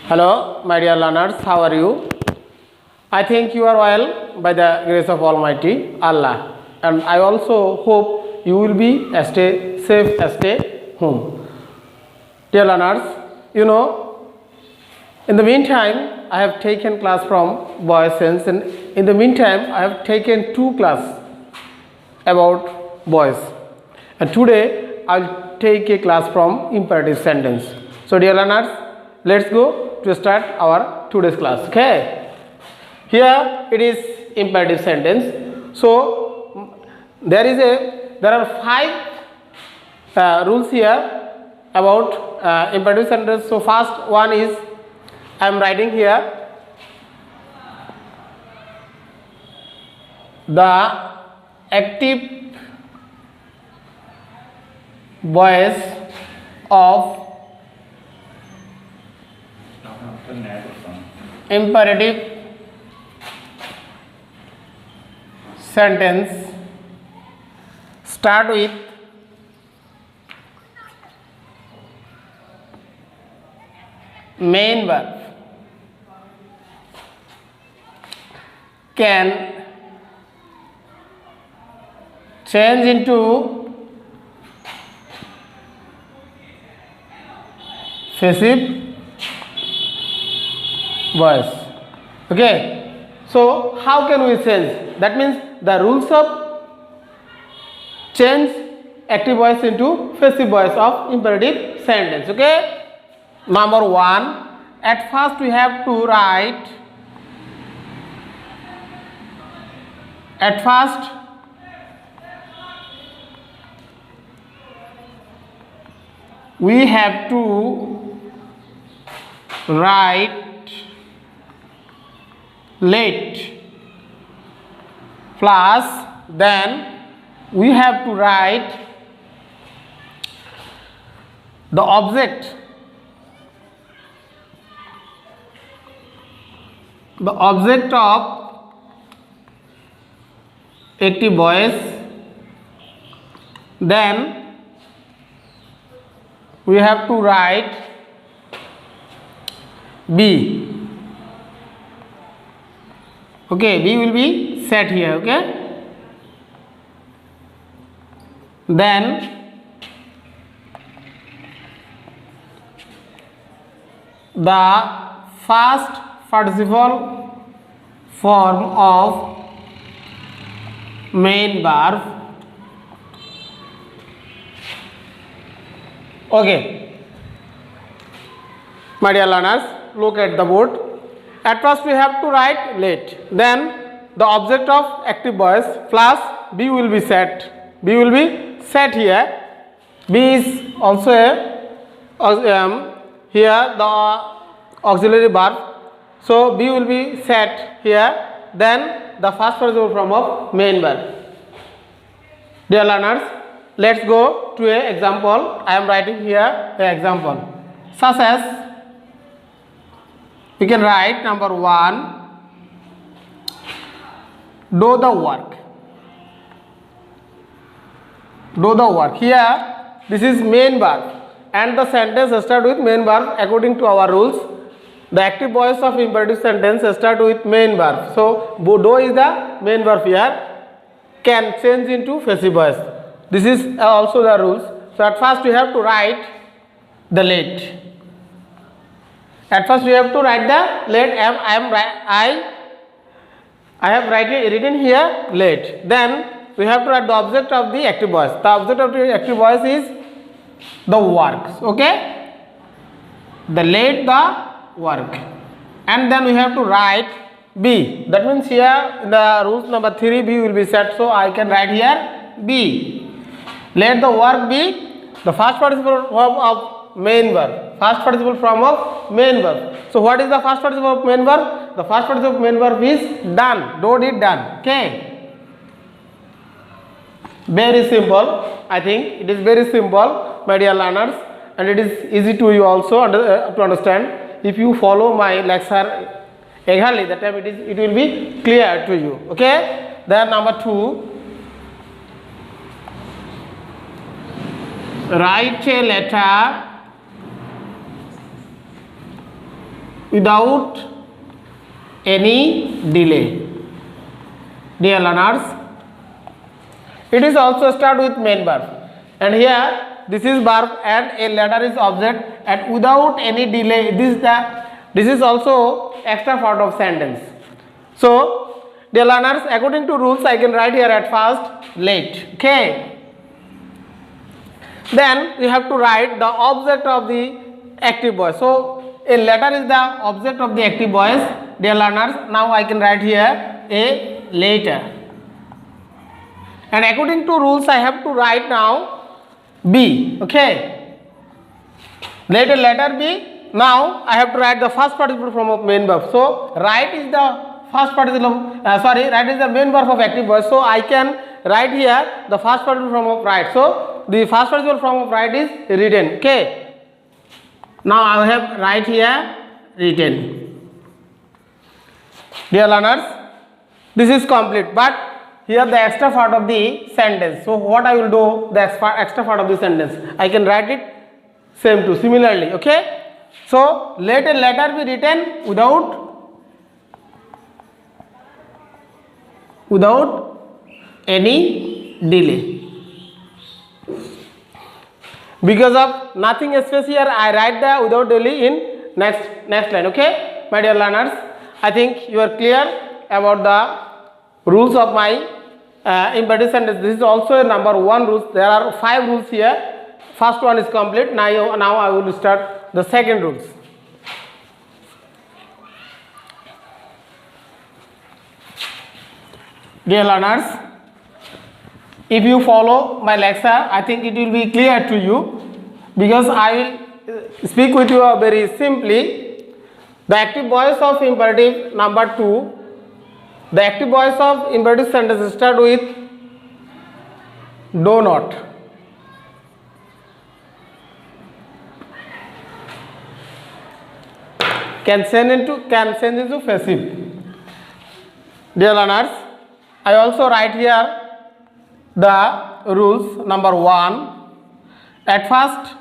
Hello, my dear learners, how are you? I think you are well by the grace of Almighty Allah, and I also hope you will be stay safe, stay home. Dear learners, in the meantime, I have taken class from boys sense, and in the meantime, I have taken two class about boys, and today I'll take a class from imperative sentence. So, dear learners, let's go to start our today's class. Okay, here it is imperative sentence. So, there are five rules here about imperative sentence. So, first one is I am writing here the active voice of imperative sentence start with main verb can change into passive voice. Okay, so how can we change? That means the rules of change active voice into passive voice of imperative sentence. Okay, number one, at first we have to write we have to write late plus then we have to write the object of active voice, then we have to write B. Okay, B will be set here. Okay, then the first participle form of main verb. Okay, my dear learners, look at the board. At first we have to write late, then the object of active voice plus B will be set. B will be set here. B is also here the auxiliary verb. So B will be set here. Then the first participle form of main verb. Dear learners, let's go to an example. I am writing here an example such as we can write number one, do the work. Do the work. Here this is main verb and the sentence start with main verb according to our rules. The active voice of imperative sentence start with main verb. So do is the main verb here, can change into passive voice. This is also the rules. So at first we have to write the late. At first we have to write the late. I have written here late. Then we have to write the object of the active voice. The object of the active voice is the work. Okay, the late, the work, and then we have to write B. That means here in the rules number 3 B will be set. So I can write here B. Let the work be the first participle form of main verb. First participle form of main verb. So what is the first participle of main verb? The first participle of main verb is done. Do did done. Okay. Very simple. I think it is very simple, my dear learners, and it is easy to you also to understand. If you follow my lecture eagerly, that time it will be clear to you. Okay. Then number 2, write a letter without any delay. Dear learners, it is also start with main verb, and here this is verb and a letter is object, and without any delay, this is also extra part of sentence. So dear learners, according to rules I can write here at first late. Okay, then we have to write the object of the active voice. So a letter is the object of the active voice. Dear learners, now I can write here a letter, and according to rules I have to write now B. Okay, let a letter B. Now I have to write the first participle form of main verb. So write is the first participle write is the main verb of active voice. So I can write here the first participle form of write. So the first participle form of write is written. Okay, now I have write here written. Dear learners, this is complete, but here the extra part of the sentence. So what I will do, the extra part of the sentence, I can write it same too similarly. Okay, so let a letter be written without any delay. Because of nothing space here, I write the without delay in next line. Okay, my dear learners, I think you are clear about the rules of my imperative sentence. This is also number 1 rules. There are 5 rules here. First one is complete. Now I will start the second rules. Dear learners, if you follow my lecture, I think it will be clear to you, because I will speak with you very simply. The active voice of imperative number 2, the active voice of imperative sentence start with do not. Can change into passive. Dear learners, I also write here the rules number 1. At first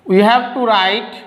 we have to write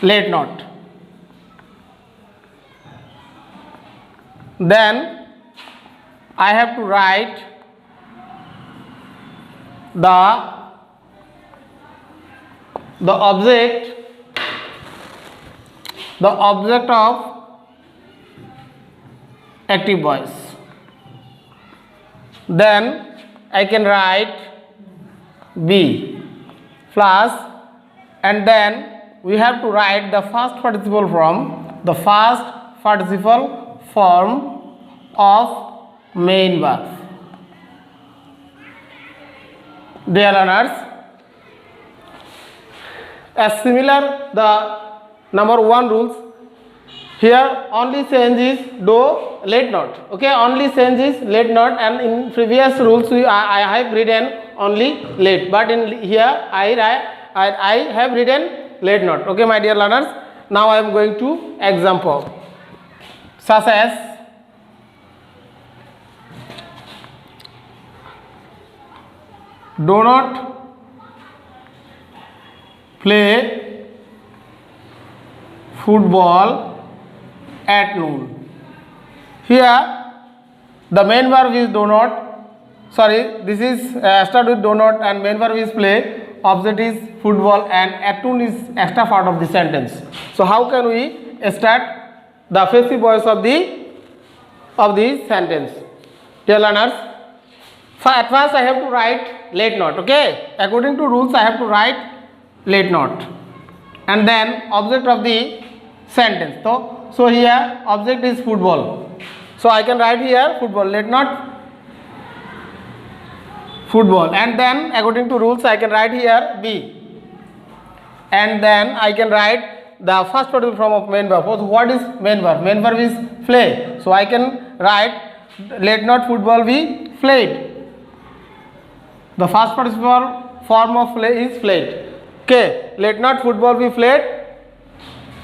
let not. Then I have to write the object of active voice. Then I can write B plus, and then we have to write the first participle form of main verb. Dear learners, as similar the number 1 rules, here only change is do, let not. Okay, only change is let not, and in previous rules I have written only let, but in here I have written let not. Okay, my dear learners, now I am going to example such as do not play football at noon. Here the main verb is do not. Sorry, this is start with do not and main verb is play. Object is football and at noon is extra part of the sentence. So how can we start the passive voice of the sentence? Dear learners, at first I have to write let not. Okay, according to rules I have to write let not, and then object of the sentence. So here object is football, so I can write here football, let not football, and then according to rules I can write here B, and then I can write the first participle form of main verb. So what is main verb? Main verb is play, so I can write let not football be played. The first participle form of play is played. Okay, let not football be played,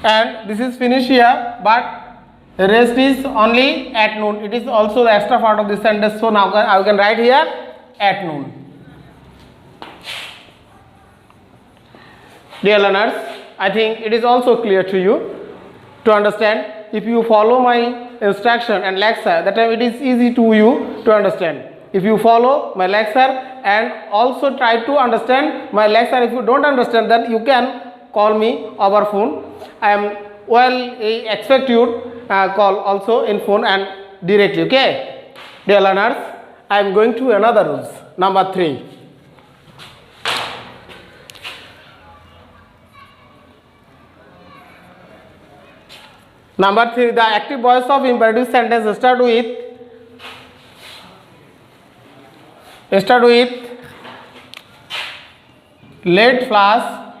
and this is finished here, but the rest is only at noon. It is also the extra part of the sentence, so now I can write here at noon. Dear learners, I think it is also clear to you to understand. If you follow my instruction and lecture, that time it is easy to you to understand. If you follow my lecture and also try to understand my lecture, if you don't understand, then you can call me over phone. I am expect you call also in phone and directly. Okay, dear learners, I am going to another rules. Number 3. Number 3, the active voice of imperative sentence start with let plus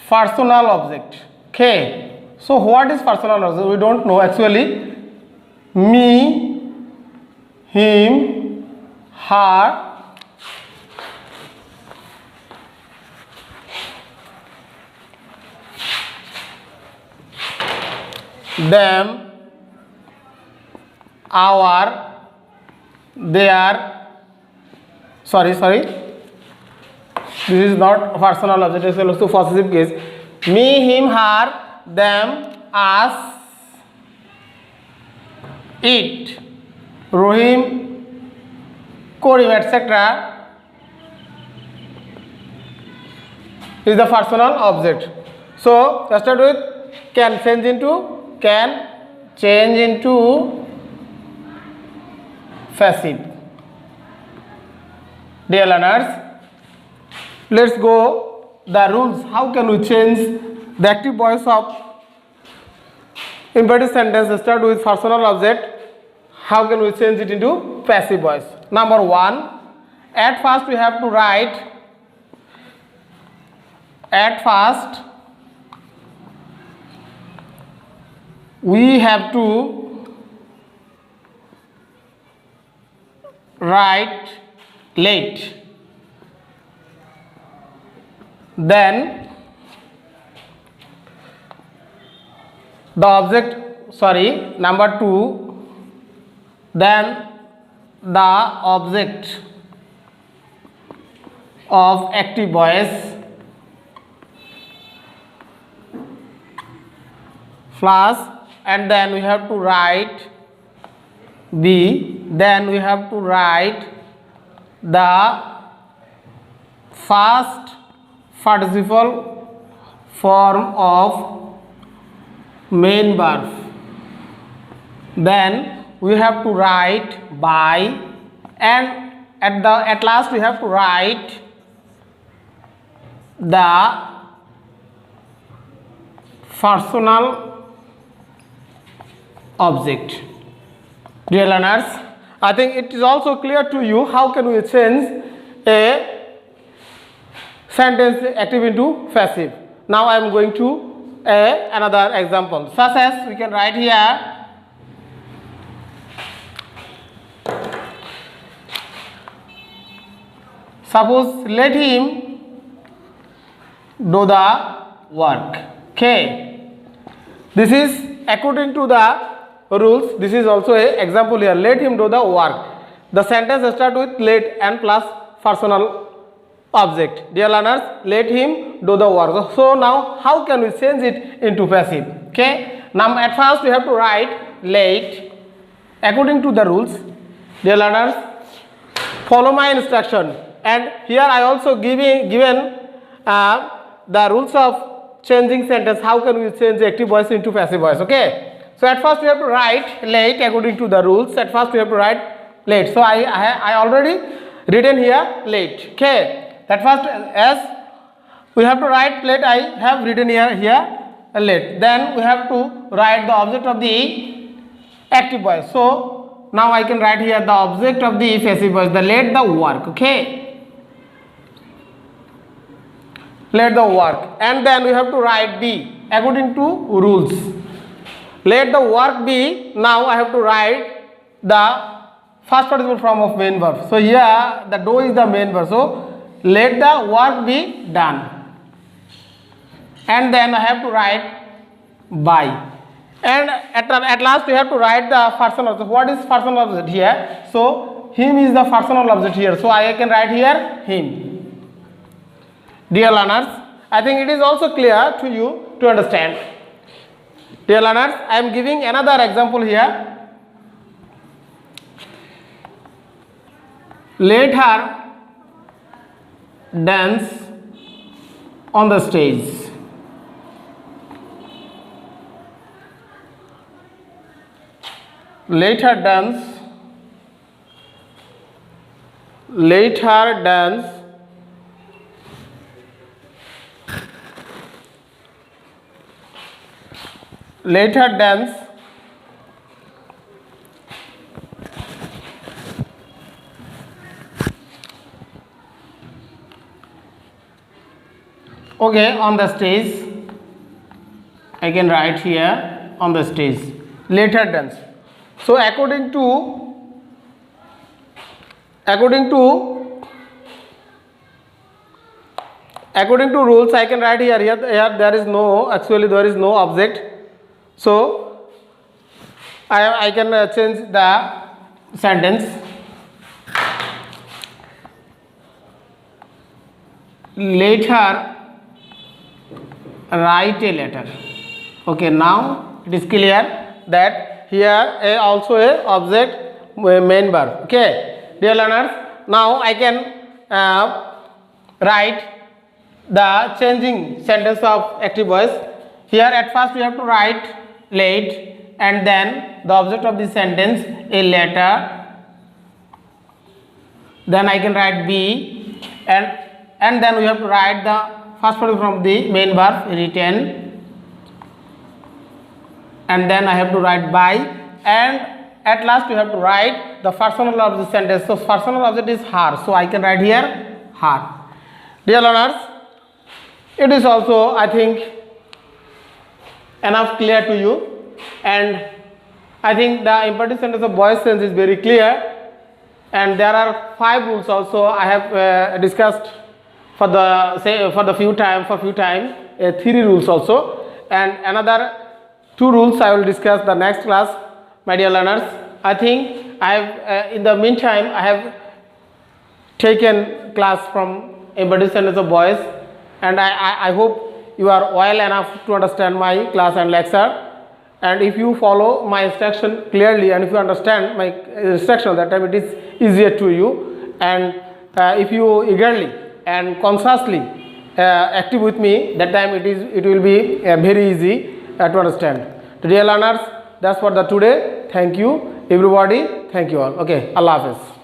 personal object. Okay, so what is personal object? We don't know actually. Me, him, her, them, our, their, sorry, this is not personal object, it is also possessive case. Me, him, her, them, us, it, Rohim, Korim, etc. is the personal object. So let's start with can change into passive. Dear learners, let's go the rules. How can we change the active voice of imperative sentence start with personal object? How can we change it into passive voice? Number 1, at first we have to write late. Then the object, number 2, then the object of active voice plus, and then we have to write B, then we have to write the first participle form of main verb, then we have to write by, and at last we have to write the personal object. Dear learners, I think it is also clear to you how can we change a sentence active into passive. Now I am going to another example, such as we can write here suppose let him do the work. Okay, this is according to the rules. This is also a example here. Let him do the work. The sentence starts with let and plus personal object. Dear learners, let him do the work. So now how can we change it into passive? Okay, now at first we have to write let according to the rules. Dear learners, follow my instruction, and here I also given the rules of changing sentence. How can we change active voice into passive voice? Okay, so at first we have to write late according to the rules. At first we have to write late. So I already written here late. Okay, that first as we have to write late, I have written here late. Then we have to write the object of the active voice. So now I can write here the object of the passive voice, the let the work. Okay, let the work, and then we have to write B according to rules. Let the work be. Now I have to write the first participle form of main verb. So here the do is the main verb. So let the work be done. And then I have to write by. And at last we have to write the personal object. What is personal object here? So him is the personal object here. So I can write here him. Dear learners, I think it is also clear to you to understand. Dear learners, I am giving another example here. Let her dance on the stage. Let her dance. Let her dance let her dance okay on the stage. I can write here on the stage, let her dance. So according to rules, I can write here there is no object, so I can change the sentence. Let her write a letter. Okay, now it is clear that here also a object, main verb. Okay, dear learners, now I can write the changing sentence of active voice. Here at first we have to write let, and then the object of the sentence a letter. Then I can write be, and then we have to write the first part from the main verb written, and then I have to write by, and at last we have to write the personal of the sentence. So personal object is her, so I can write here her. Dear learners, it is also, I think, enough clear to you, and I think the imperative sentence of voice sense is very clear, and there are 5 rules also I have discussed for few time 3 rules also, and another 2 rules I will discuss the next class, my dear learners. I think I have in the meantime I have taken class from imperative sentence of voice, and I hope you are well enough to understand my class and lecture, and if you follow my instruction clearly and if you understand my instruction, that time it is easier to you, and if you eagerly and consciously active with me, that time it will be very easy to understand. Dear learners, that's for the today. Thank you everybody, thank you all. Okay, Allah Hafiz.